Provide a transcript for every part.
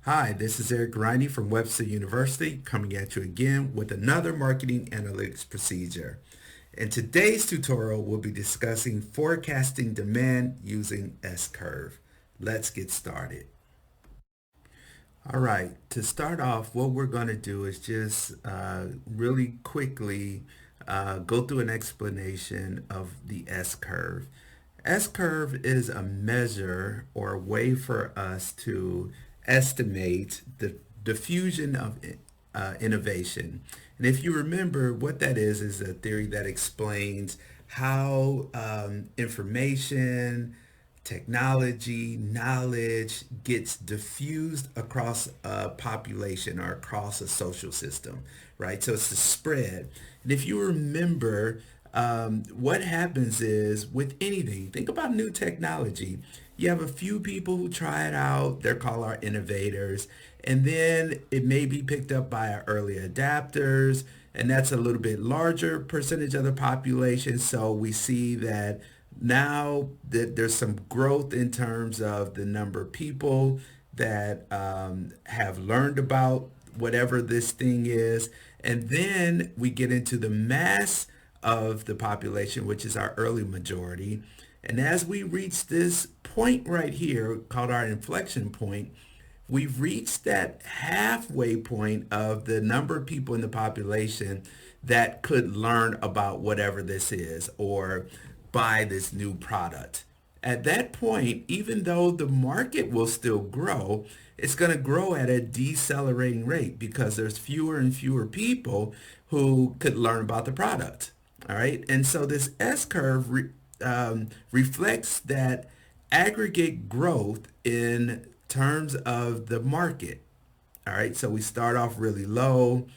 Hi, this is Eric Riney from Webster University coming at you again with another marketing analytics procedure. In today's tutorial, we'll be discussing forecasting demand using S-curve. Let's get started. All right, to start off, what we're going to do is just really quickly go through an explanation of the S-curve. S-curve is a measure or a way for us to estimate the diffusion of innovation. And if you remember, what that is a theory that explains how information, technology, knowledge gets diffused across a population or across a social system, right? So it's the spread. And if you remember, what happens is with anything, think about new technology. You have a few people who try it out. They're called our innovators. And then it may be picked up by our early adapters. And that's a little bit larger percentage of the population. So we see that now that there's some growth in terms of the number of people that have learned about whatever this thing is. And then we get into the mass of the population, which is our early majority. And as we reach this point right here called our inflection point, we've reached that halfway point of the number of people in the population that could learn about whatever this is or buy this new product. At that point, even though the market will still grow, it's going to grow at a decelerating rate because there's fewer and fewer people who could learn about the product. All right. And so this S curve reflects that aggregate growth in terms of the market. All right. So we start off really low.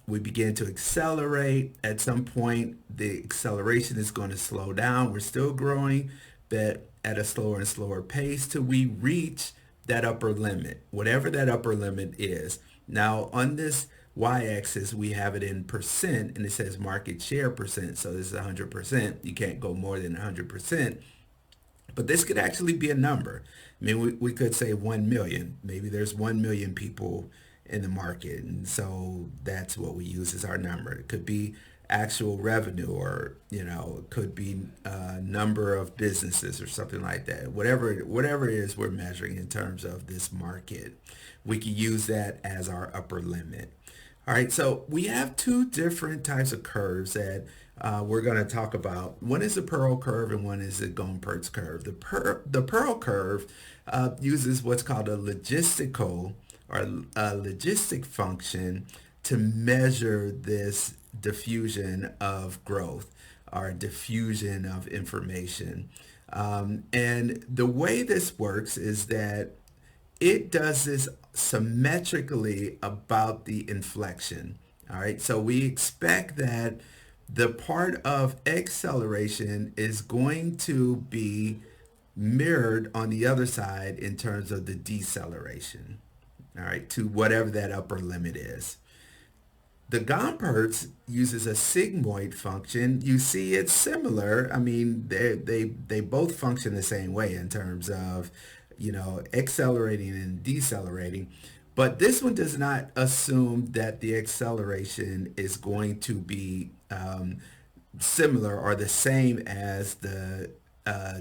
We begin to accelerate. At some point, the acceleration is going to slow down. We're still growing, but at a slower and slower pace till we reach that upper limit, whatever that upper limit is. Now, on this y-axis, we have it in percent, and it says market share percent. So this is 100%. You can't go more than 100%. But this could actually be a number. I mean, we could say 1 million. Maybe there's 1 million people in the market. And so that's what we use as our number. It could be actual revenue or, it could be number of businesses or something like that. Whatever it is we're measuring in terms of this market, we can use that as our upper limit. All right, so we have two different types of curves that we're going to talk about. One is the Pearl curve and one is the Gompertz curve. The Pearl curve uses what's called a logistical or a logistic function to measure this diffusion of growth or diffusion of information. And the way this works is that it does this symmetrically about the inflection. All right, so we expect that the part of acceleration is going to be mirrored on the other side in terms of the deceleration, all right, to whatever that upper limit is. The Gompertz uses a sigmoid function. You see it's similar. I mean, they both function the same way in terms of, accelerating and decelerating. But this one does not assume that the acceleration is going to be similar or the same as the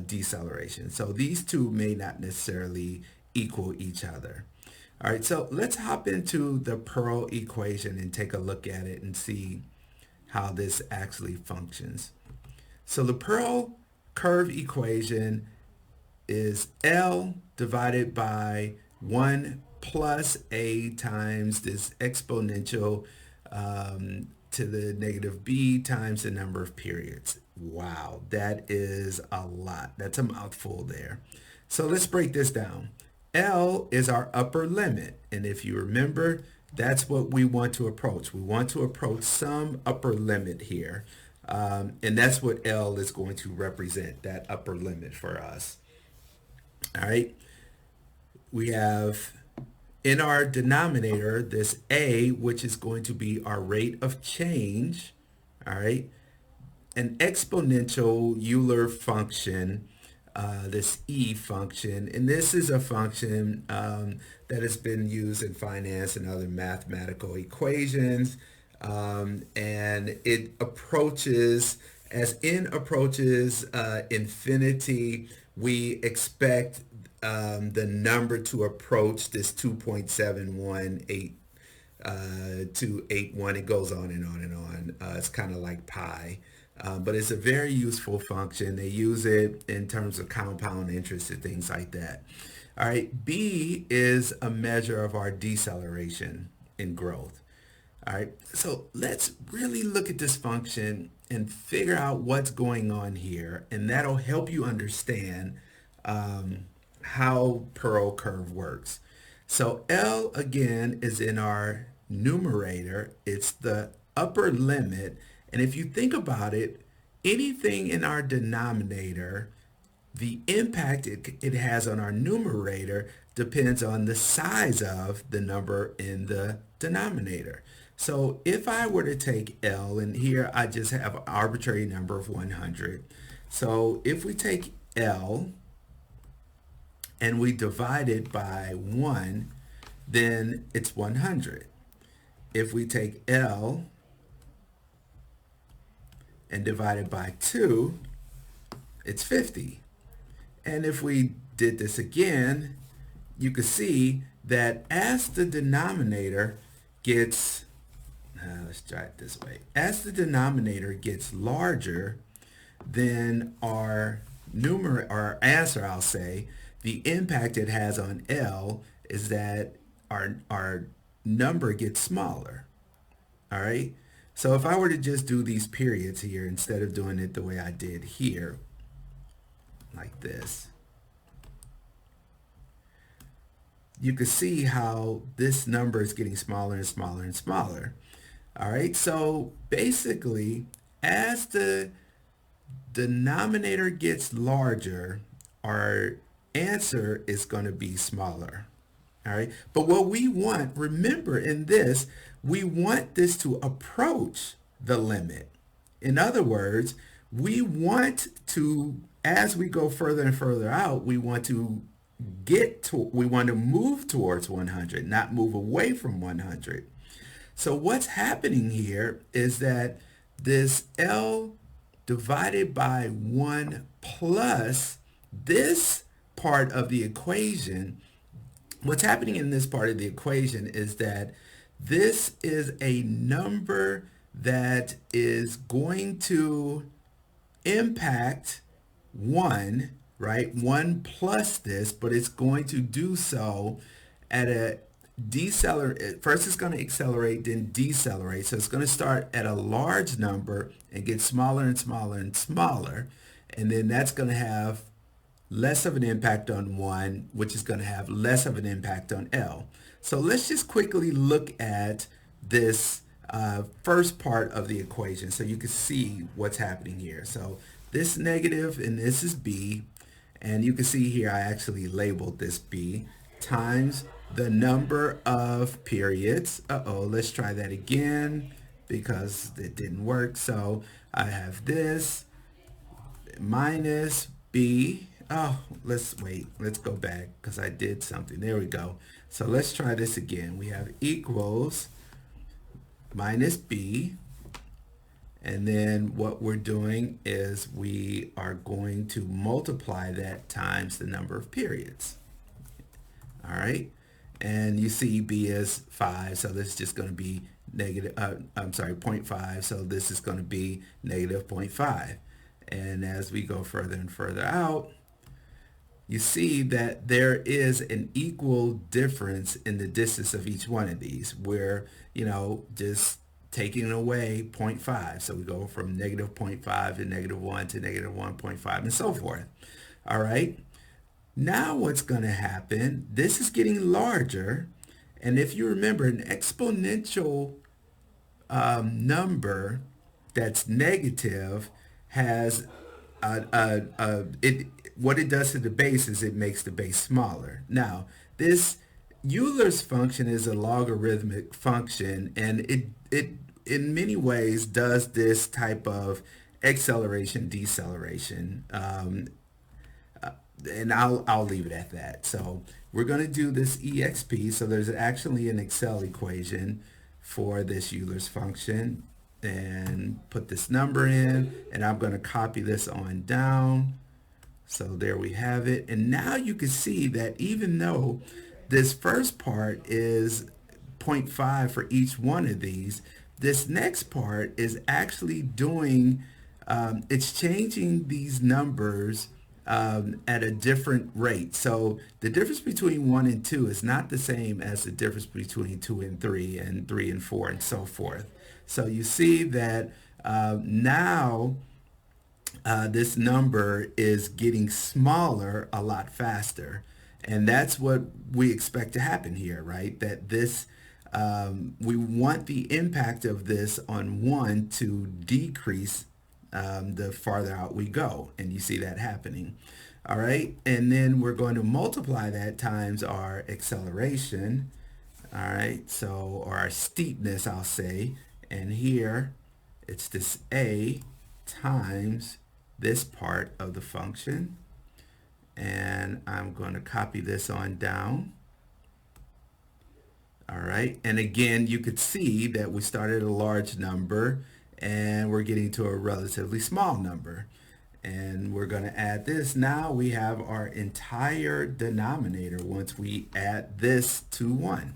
deceleration. So these two may not necessarily equal each other. All right, so let's hop into the Pearl equation and take a look at it and see how this actually functions. So the Pearl curve equation is L divided by 1 plus A times this exponential to the negative B times the number of periods. Wow, that is a lot. That's a mouthful there. So let's break this down. L is our upper limit. And if you remember, that's what we want to approach. We want to approach some upper limit here. And that's what L is going to represent, that upper limit for us. All right. We have in our denominator this A, which is going to be our rate of change. All right. An exponential Euler function this E function. And this is a function that has been used in finance and other mathematical equations. And it approaches, as n approaches infinity, we expect the number to approach this 2.718 to 81. It goes on and on and on. It's kind of like pi. But it's a very useful function. They use it in terms of compound interest and things like that. All right, B is a measure of our deceleration in growth. All right, so let's really look at this function and figure out what's going on here, and that'll help you understand how Pearl curve works. So L again is in our numerator. It's the upper limit. And if you think about it, anything in our denominator, the impact it has on our numerator depends on the size of the number in the denominator. So if I were to take L, and here I just have an arbitrary number of 100. So if we take L and we divide it by 1, then it's 100. If we take L and divide it by 2, it's 50. And if we did this again, you could see that as the denominator gets, let's try it this way. As the denominator gets larger, then our answer, I'll say, the impact it has on L is that our number gets smaller. All right. So if I were to just do these periods here instead of doing it the way I did here, like this, you can see how this number is getting smaller and smaller and smaller. All right. So basically, as the denominator gets larger, our answer is going to be smaller. All right. But what we want, remember in this, we want this to approach the limit. In other words, we want to, as we go further and further out, we want to move towards 100, not move away from 100. So what's happening here is that this L divided by 1 plus this part of the equation, what's happening in this part of the equation is that this is a number that is going to impact 1, right? 1 plus this, but it's going to do so at a decelerate. First it's going to accelerate, then decelerate. So it's going to start at a large number and get smaller and smaller and smaller. And then that's going to have less of an impact on 1, which is going to have less of an impact on L. So let's just quickly look at this first part of the equation so you can see what's happening here. So this negative, and this is B, and you can see here I actually labeled this B, times the number of periods. Let's try that again because it didn't work. So I have this minus B. Let's wait. Let's go back because I did something. There we go. So let's try this again. We have equals minus B. And then what we're doing is we are going to multiply that times the number of periods. All right. And you see B is 5. So this is just going to be negative, 0.5. So this is going to be negative 0.5. And as we go further and further out, you see that there is an equal difference in the distance of each one of these. We're, just taking away 0.5. So we go from negative 0.5 to negative 1 to negative 1.5 and so forth. All right. Now what's going to happen, this is getting larger. And if you remember, an exponential number that's negative has what it does to the base is it makes the base smaller. Now, this Euler's function is a logarithmic function, and it in many ways does this type of acceleration deceleration and I'll leave it at that. So we're going to do this exp. So there's actually an Excel equation for this Euler's function, and put this number in, and I'm going to copy this on down. So there we have it. And now you can see that even though this first part is zero point 0.5 for each one of these, this next part is actually doing, it's changing these numbers at a different rate. So the difference between 1 and 2 is not the same as the difference between 2 and 3 and 4 and so forth. So you see that now this number is getting smaller a lot faster. And that's what we expect to happen here, right? That this, we want the impact of this on 1 to decrease the farther out we go. And you see that happening. All right. And then we're going to multiply that times our acceleration. All right. So, or our steepness, I'll say. And here it's this a times this part of the function, and I'm going to copy this on down. All right, and again you could see that we started at a large number and we're getting to a relatively small number, and we're going to add this. Now we have our entire denominator once we add this to 1.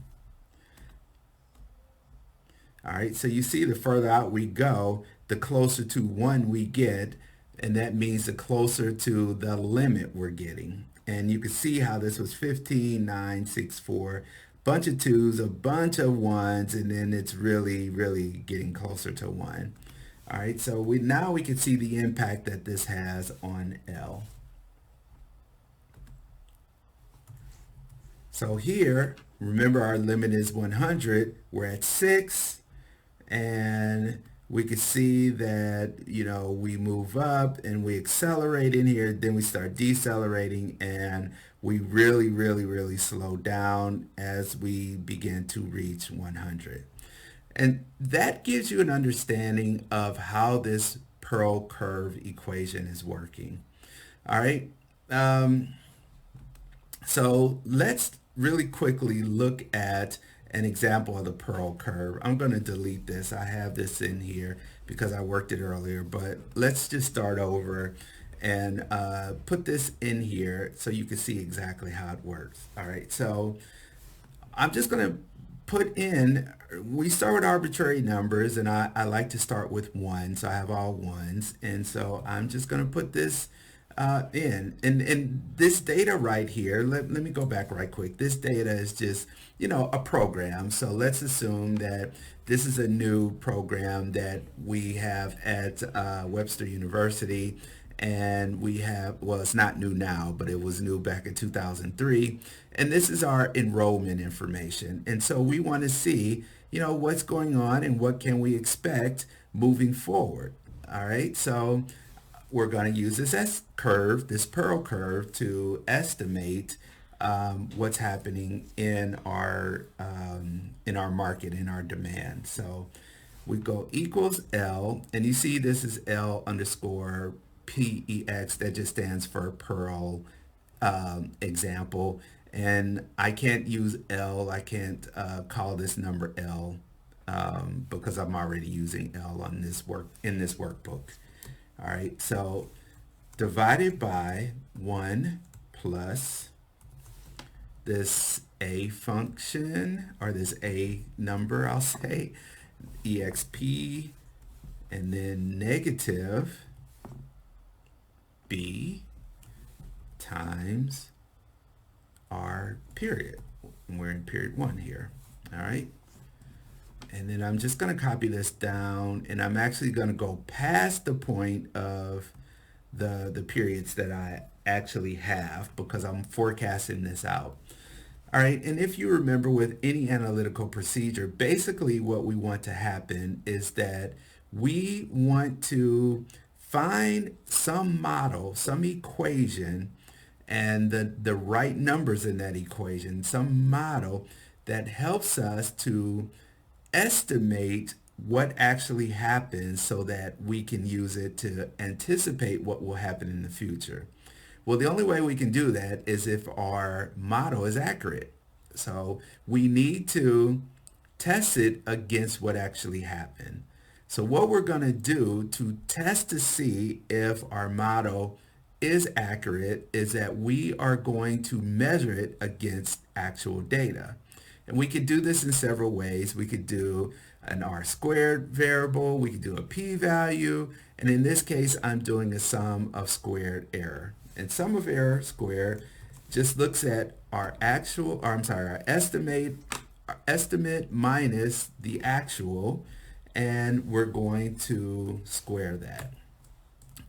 All right, so you see the further out we go, the closer to 1 we get, and that means the closer to the limit we're getting. And you can see how this was 15, 9, 6, 4, bunch of 2s, a bunch of 1s, and then it's really, really getting closer to 1. All right, so now we can see the impact that this has on L. So here, remember our limit is 100, we're at 6, and we could see that, we move up and we accelerate in here, then we start decelerating, and we really, really, really slow down as we begin to reach 100. And that gives you an understanding of how this Pearl curve equation is working. All right. So let's really quickly look at an example of the Pearl curve. I'm going to delete this. I have this in here because I worked it earlier, but let's just start over and put this in here so you can see exactly how it works. All right, so I'm just going to put in, we start with arbitrary numbers, and I like to start with 1, so I have all 1s, and so I'm just going to put this in. And this data right here, let me go back right quick. This data is just, a program. So let's assume that this is a new program that we have at Webster University. And we have, well, it's not new now, but it was new back in 2003. And this is our enrollment information. And so we want to see, what's going on and what can we expect moving forward. All right. So we're going to use this curve, this Pearl curve, to estimate what's happening in our market, in our demand. So we go equals L, and you see this is L underscore PEX. That just stands for Pearl example. And I can't use L. I can't call this number L because I'm already using L on this in this workbook. All right, so divided by 1 plus this A function, or this A number, I'll say, exp, and then negative B times our period. And we're in period 1 here. All right. And then I'm just going to copy this down, and I'm actually going to go past the point of the periods that I actually have because I'm forecasting this out. All right, and if you remember with any analytical procedure, basically what we want to happen is that we want to find some model, some equation, and the right numbers in that equation, some model that helps us to estimate what actually happens so that we can use it to anticipate what will happen in the future. Well, the only way we can do that is if our model is accurate. So we need to test it against what actually happened. So what we're going to do to test to see if our model is accurate is that we are going to measure it against actual data. And we could do this in several ways. We could do an R squared variable, we could do a p-value, and in this case, I'm doing a sum of squared error. And sum of error squared just looks at our actual, or I'm sorry, our estimate minus the actual, and we're going to square that.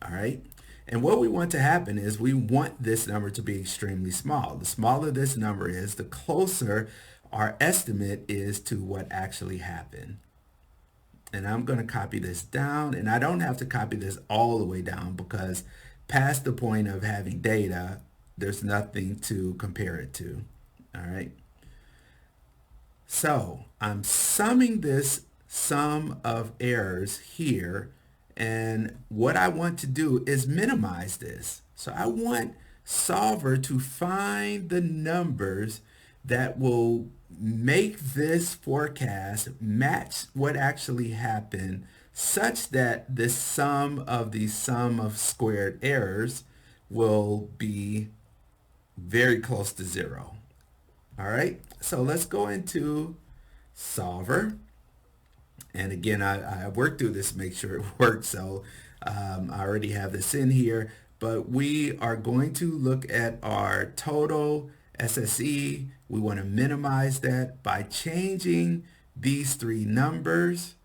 All right. And what we want to happen is we want this number to be extremely small. The smaller this number is, the closer our estimate is to what actually happened. And I'm going to copy this down, and I don't have to copy this all the way down because past the point of having data, there's nothing to compare it to. All right. So I'm summing this sum of errors here, and what I want to do is minimize this. So I want solver to find the numbers that will make this forecast match what actually happened, such that the sum of squared errors will be very close to zero. All right, so let's go into solver. And again, I worked through this to make sure it worked. So I already have this in here, but we are going to look at our total SSE. We want to minimize that by changing these three numbers,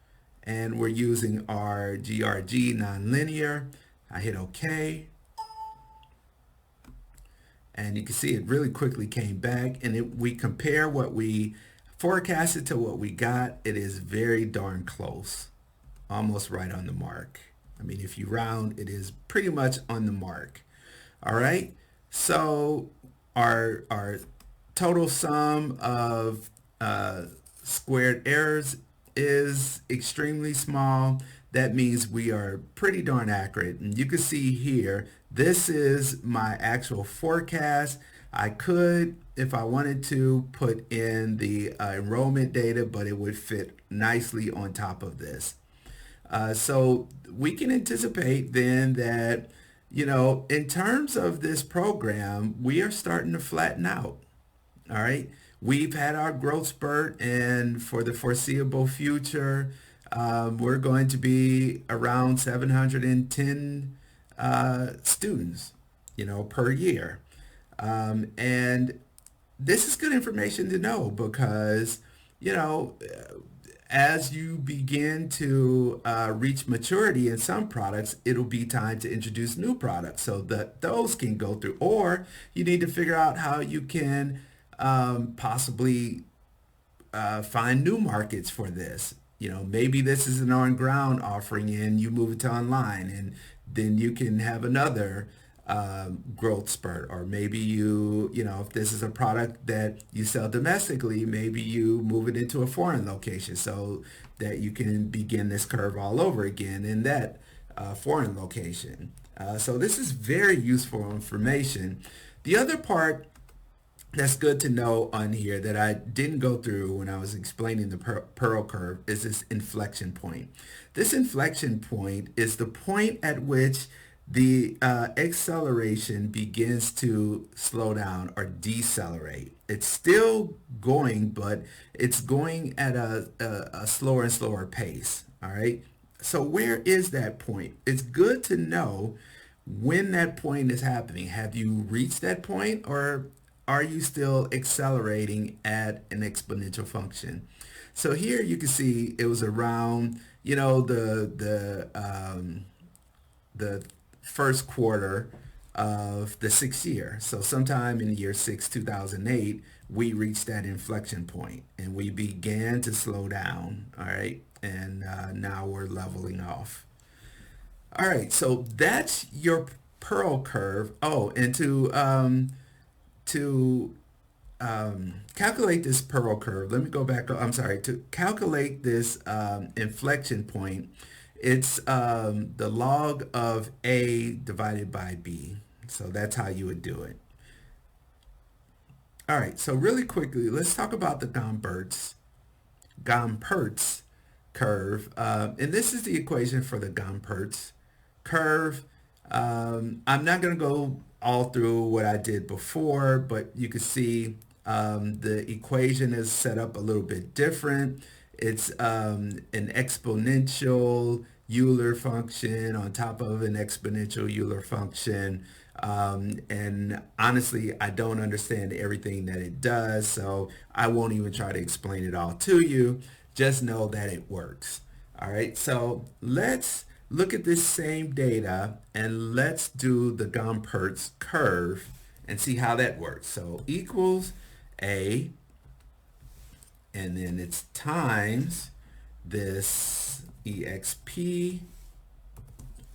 and we're using our GRG nonlinear. I hit OK. And you can see it really quickly came back, and we compare what we forecasted to what we got. It is very darn close, almost right on the mark. I mean, if you round, it is pretty much on the mark. All right, so our total sum of squared errors is extremely small. That means we are pretty darn accurate. And you can see here, this is my actual forecast. I could, if I wanted to, put in the enrollment data, but it would fit nicely on top of this. So we can anticipate then that, in terms of this program, we are starting to flatten out. All right. We've had our growth spurt, and for the foreseeable future, we're going to be around 710 students, per year. And this is good information to know because, as you begin to reach maturity in some products, it'll be time to introduce new products so that those can go through, or you need to figure out how you can possibly find new markets for this. Maybe this is an on-ground offering and you move it to online, and then you can have another growth spurt. Or maybe if this is a product that you sell domestically, maybe you move it into a foreign location so that you can begin this curve all over again in that foreign location. So this is very useful information. The other part that's good to know on here that I didn't go through when I was explaining the Pearl curve is this inflection point. This inflection point is the point at which the acceleration begins to slow down or decelerate. It's still going, but it's going at a slower and slower pace. All right. So where is that point? It's good to know when that point is happening. Have you reached that point, or are you still accelerating at an exponential function? So here you can see it was around, the first quarter of the 6th year. So sometime in the year 2008, we reached that inflection point and we began to slow down. All right. And now we're leveling off. All right. So that's your Pearl curve. Oh, and to calculate this Pearl curve, let me go back. I'm sorry. To calculate this inflection point, it's the log of A divided by B. So that's how you would do it. All right, so really quickly, let's talk about the Gompertz curve. And this is the equation for the Gompertz curve. I'm not going to go all through what I did before, but you can see the equation is set up a little bit different. It's an exponential Euler function on top of an exponential Euler function. And honestly, I don't understand everything that it does, so I won't even try to explain it all to you. Just know that it works. All right, so let's look at this same data and let's do the Gompertz curve and see how that works. So equals A, and then it's times this exp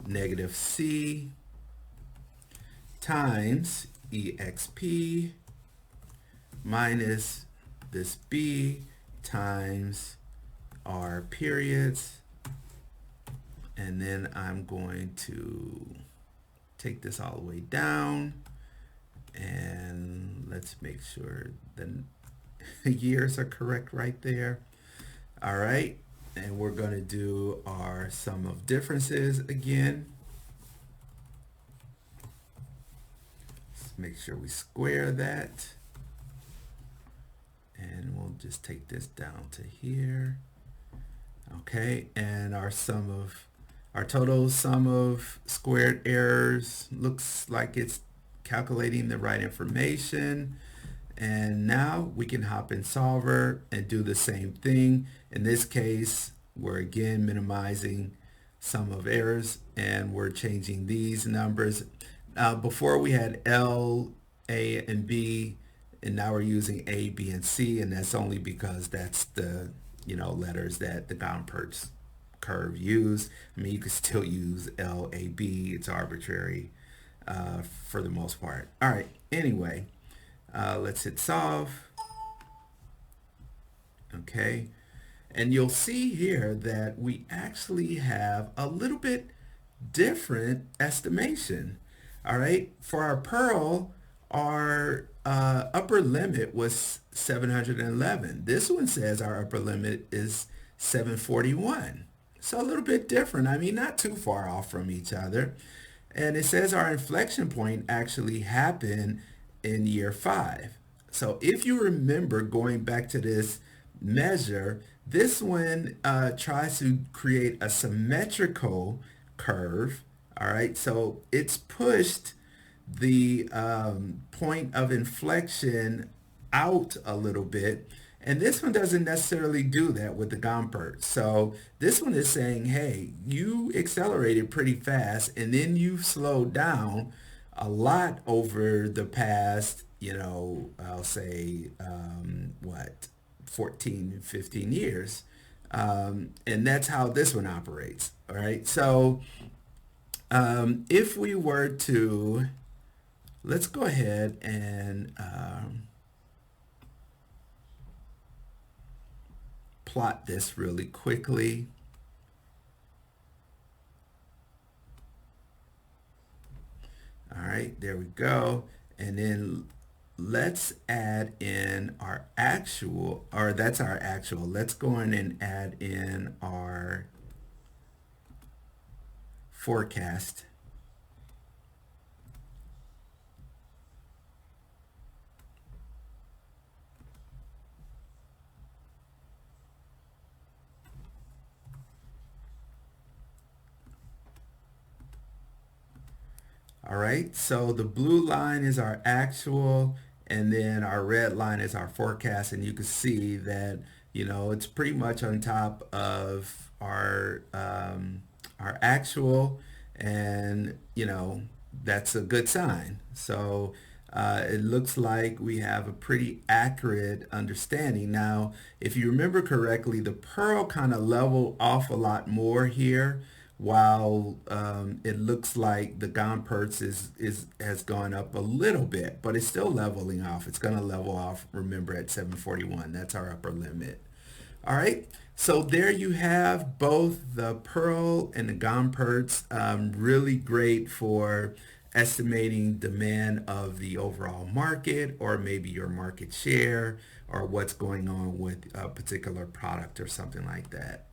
negative c times exp minus this b times r periods. And then I'm going to take this all the way down, and let's make sure the years are correct right there. All right, and we're going to do our sum of differences again. Let's make sure we square that, and we'll just take this down to here. Okay, and our total sum of squared errors looks like it's calculating the right information. And now we can hop in solver and do the same thing. In this case, we're again minimizing sum of errors, and we're changing these numbers. Before we had L, A, and B, and now we're using A, B, and C, and that's only because that's the letters that the Gompertz curve use. I mean, you could still use L, A, B. It's arbitrary for the most part. All right, anyway, let's hit solve. Okay, and you'll see here that we actually have a little bit different estimation. All right, for our Pearl, our upper limit was 711. This one says our upper limit is 741. So a little bit different. I mean, not too far off from each other. And it says our inflection point actually happened in year 5. So if you remember going back to this measure, this one tries to create a symmetrical curve. All right, so it's pushed the point of inflection out a little bit. And this one doesn't necessarily do that with the Gompertz. So this one is saying, hey, you accelerated pretty fast and then you've slowed down a lot over the past, I'll say, 14, 15 years. And that's how this one operates. All right. So if we were to, let's go ahead and plot this really quickly. All right, there we go. And then let's add in our actual, or that's our actual. Let's go in and add in our forecast. All right, so the blue line is our actual, and then our red line is our forecast, and you can see that it's pretty much on top of our actual, and that's a good sign. So it looks like we have a pretty accurate understanding. Now, if you remember correctly, the Pearl kind of leveled off a lot more here, while it looks like the Gompertz has gone up a little bit, but it's still leveling off. It's going to level off, remember, at 741. That's our upper limit. All right, so there you have both the Pearl and the Gompertz. Really great for estimating demand of the overall market, or maybe your market share, or what's going on with a particular product or something like that.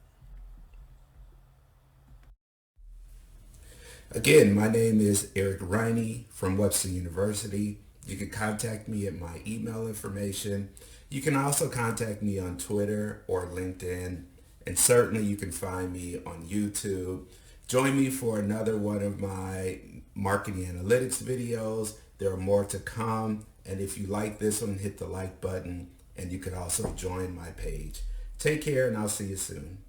Again, my name is Eric Riney from Webster University. You can contact me at my email information. You can also contact me on Twitter or LinkedIn, and certainly you can find me on YouTube. Join me for another one of my marketing analytics videos. There are more to come, and if you like this one, hit the like button, and you can also join my page. Take care, and I'll see you soon.